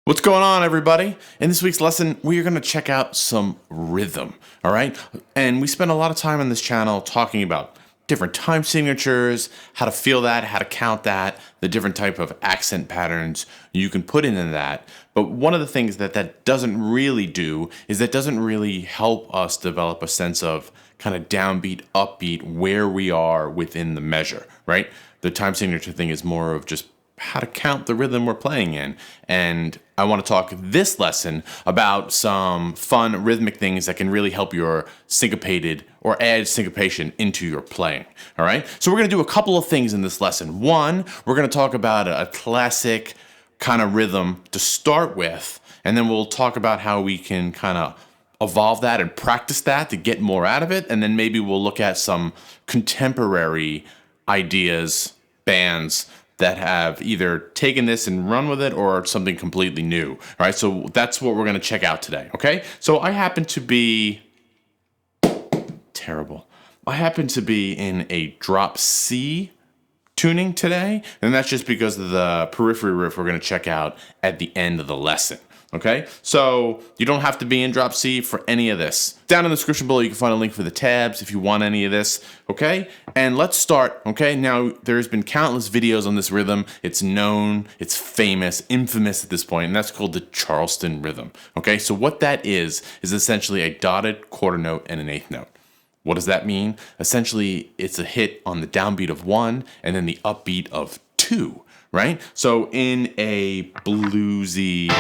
What's going on, everybody? In this week's lesson, we are going to check out some rhythm, all right? And we spend a lot of time on this channel talking about different time signatures, how to feel that, how to count that, the different type of accent patterns you can put into that. But one of the things that doesn't really do is that doesn't really help us develop a sense of kind of downbeat, upbeat, where we are within the measure, right? The time signature thing is more of just how to count the rhythm we're playing in. And I want to talk this lesson about some fun rhythmic things that can really help your syncopated or add syncopation into your playing. All right. So we're going to do a couple of things in this lesson. One, we're going to talk about a classic kind of rhythm to start with. And then we'll talk about how we can kind of evolve that and practice that to get more out of it. And then maybe we'll look at some contemporary ideas, bands that have either taken this and run with it or something completely new. All right, so that's what we're going to check out today, okay? So I happen to be terrible. I happen to be in a drop C tuning today, and that's just because of the periphery riff we're going to check out at the end of the lesson. Okay, so you don't have to be in drop C for any of this. Down in the description below, you can find a link for the tabs if you want any of this. Okay, and let's start. Okay, now there's been countless videos on this rhythm. It's known, it's famous, infamous at this point, and that's called the Charleston rhythm. Okay, so what that is essentially a dotted quarter note and an eighth note. What does that mean? Essentially, it's a hit on the downbeat of 1 and then the upbeat of 2. Right? So in a bluesy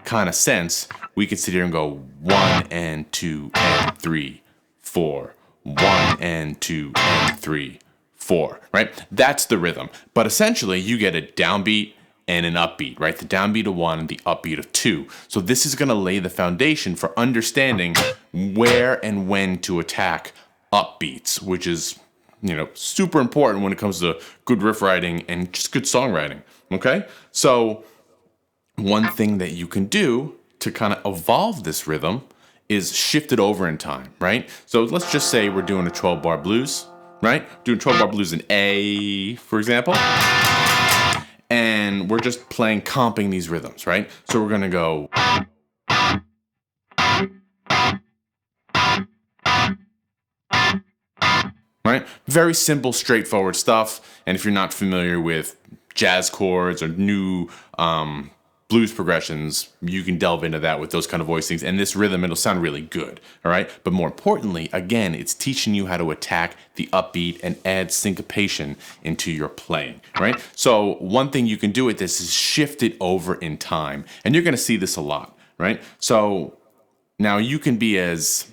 kind of sense, we could sit here and go 1 and 2 and 3, 4, 1 and 2 and 3, 4, right? That's the rhythm. But essentially, you get a downbeat and an upbeat, right? The downbeat of 1 and the upbeat of 2. So this is going to lay the foundation for understanding where and when to attack upbeats, which is super important when it comes to good riff writing and just good songwriting, okay? So one thing that you can do to kind of evolve this rhythm is shift it over in time, right? So let's just say we're doing a 12-bar blues, right? Doing 12-bar blues in A, for example. And we're just playing, comping these rhythms, right? So we're going to go... Right? Very simple, straightforward stuff. And if you're not familiar with jazz chords or new blues progressions, you can delve into that with those kind of voicings. And this rhythm, it'll sound really good. All right. But more importantly, again, it's teaching you how to attack the upbeat and add syncopation into your playing. Right. So one thing you can do with this is shift it over in time. And you're going to see this a lot. Right. So now you can be as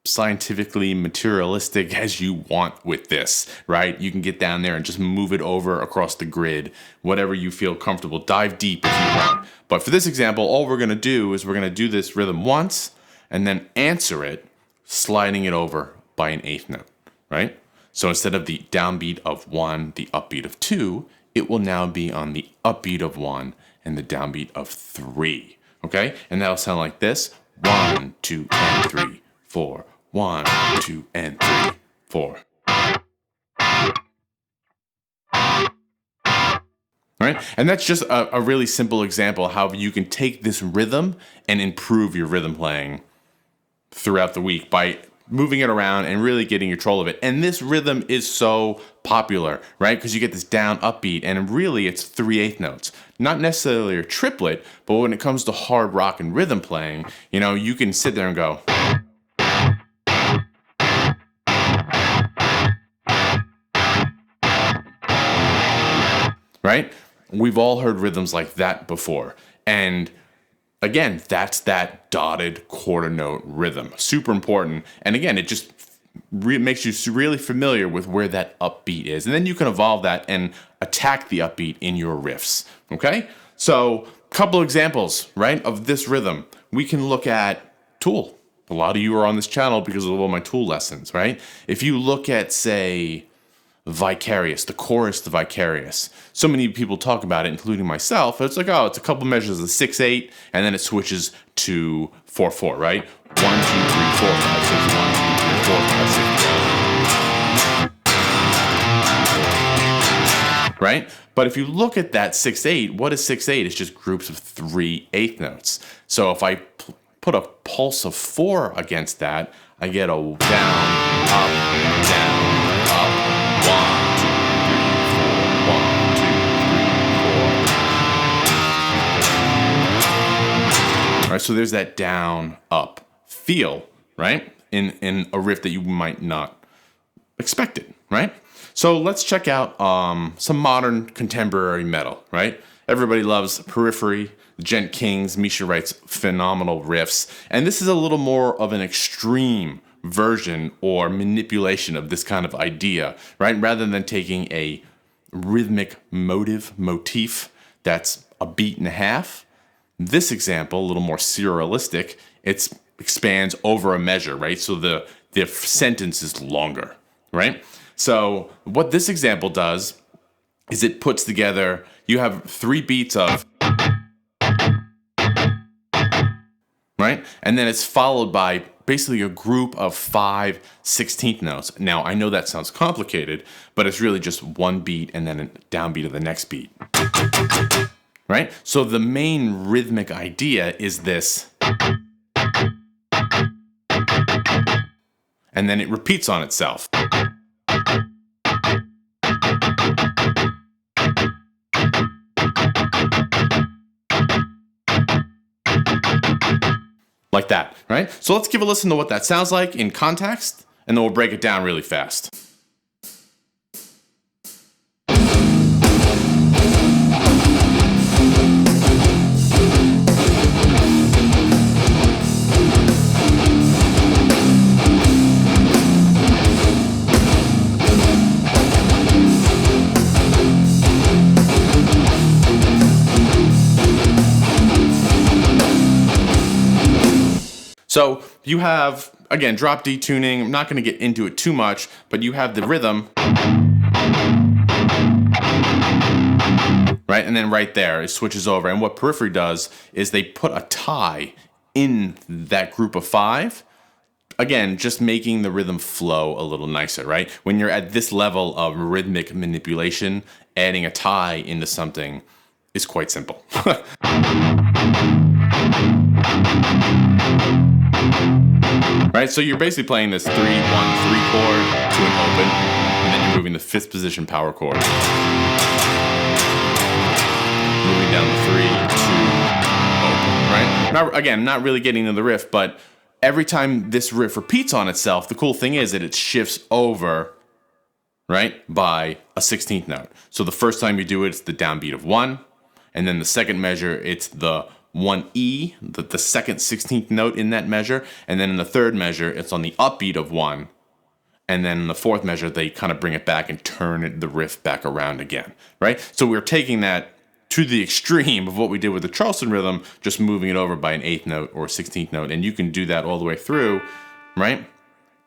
scientifically materialistic as you want with this, right? You can get down there and just move it over across the grid, whatever you feel comfortable. Dive deep if you want. But for this example, all we're going to do is we're going to do this rhythm once and then answer it, sliding it over by an eighth note, right? So instead of the downbeat of 1, the upbeat of 2, it will now be on the upbeat of 1 and the downbeat of 3, okay? And that'll sound like this: 1, 2, and 3, 4. 1, 2, and 3, 4. Right? And that's just a really simple example of how you can take this rhythm and improve your rhythm playing throughout the week by moving it around and really getting control of it. And this rhythm is so popular, right? Because you get this down upbeat, and really it's 3/8 notes. Not necessarily a triplet, but when it comes to hard rock and rhythm playing, you can sit there and go... Right? We've all heard rhythms like that before. And again, that's that dotted quarter note rhythm. Super important. And again, it just makes you really familiar with where that upbeat is. And then you can evolve that and attack the upbeat in your riffs. Okay? So, a couple examples, right, of this rhythm. We can look at Tool. A lot of you are on this channel because of all my Tool lessons, right? If you look at, say, Vicarious, the chorus to Vicarious. So many people talk about it, including myself. It's like, oh, it's a couple measures of 6/8, and then it switches to 4/4, right? 1, 2, 3, 4, 5, 6, 1, 2, 3, 4, 5, 6. right? But if you look at that 6/8, what is 6/8? It's just groups of 3/8 notes. So if I put a pulse of 4 against that, I get a down, up, down, up, 1, 2, 3, 4, 1, 2, 3, 4. All right, so there's that down, up feel, right? In a riff that you might not expect it, right? So let's check out some modern contemporary metal, right? Everybody loves Periphery, Gent Kings. Misha writes phenomenal riffs. And this is a little more of an extreme version or manipulation of this kind of idea, right? Rather than taking a rhythmic motif that's a beat and a half, this example, a little more serialistic, it expands over a measure, right? So the sentence is longer, right? So what this example does is it puts together, you have 3 beats of, right? And then it's followed by basically a group of 5 16th notes. Now, I know that sounds complicated, but it's really just one beat and then a downbeat of the next beat, right? So the main rhythmic idea is this, and then it repeats on itself. Like that, right? So let's give a listen to what that sounds like in context, and then we'll break it down really fast. So you have, again, drop D tuning. I'm not going to get into it too much, but you have the rhythm, right? And then right there, it switches over. And what Periphery does is they put a tie in that group of 5. Again, just making the rhythm flow a little nicer, right? When you're at this level of rhythmic manipulation, adding a tie into something is quite simple. Right, so you're basically playing this 3-1-3 chord to an open, and then you're moving the 5th position power chord. Moving down the 3 to open, right? Now, again, not really getting into the riff, but every time this riff repeats on itself, the cool thing is that it shifts over, right, by a 16th note. So the first time you do it, it's the downbeat of 1, and then the second measure, it's the 1E, the second 16th note in that measure, and then in the third measure, it's on the upbeat of 1, and then in the fourth measure, they kind of bring it back and turn the riff back around again, right? So we're taking that to the extreme of what we did with the Charleston rhythm, just moving it over by an 8th note or 16th note, and you can do that all the way through, right,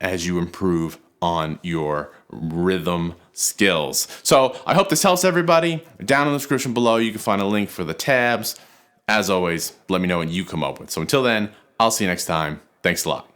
as you improve on your rhythm skills. So I hope this helps everybody. Down in the description below, you can find a link for the tabs. As always, let me know what you come up with. So until then, I'll see you next time. Thanks a lot.